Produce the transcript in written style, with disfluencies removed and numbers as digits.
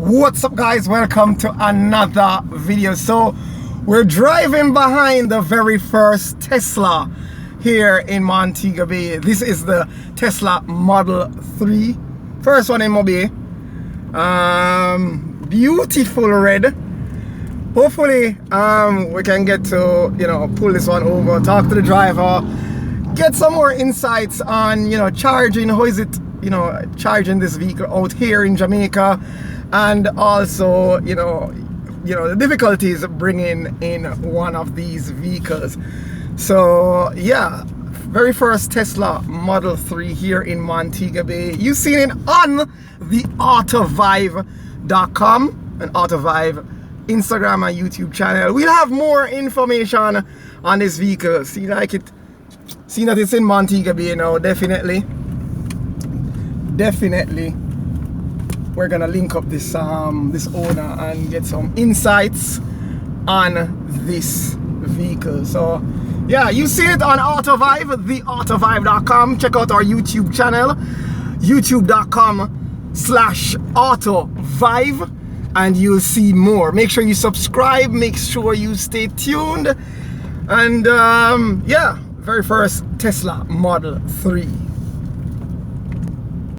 What's up, guys? Welcome to another video. So we're driving behind the very first Tesla here in Montego Bay. This is the Tesla Model 3, first one in Mobile. Beautiful red. Hopefully we can get to pull this one over, talk to the driver, get some more insights on charging. How is it charging this vehicle out here in Jamaica, and also the difficulties bringing in one of these vehicles. So yeah, very first Tesla Model 3 here in Montego Bay. You've seen it on the autovive.com and autovive Instagram and YouTube channel. We'll have more information on this vehicle. See that it's in Montego Bay now. Definitely we're gonna link up this owner and get some insights on this vehicle. So yeah, you see it on autovive, theautovive.com. check out our YouTube channel, youtube.com/autovive, and you'll see more. Make sure you subscribe, make sure you stay tuned, and yeah, very first Tesla Model 3.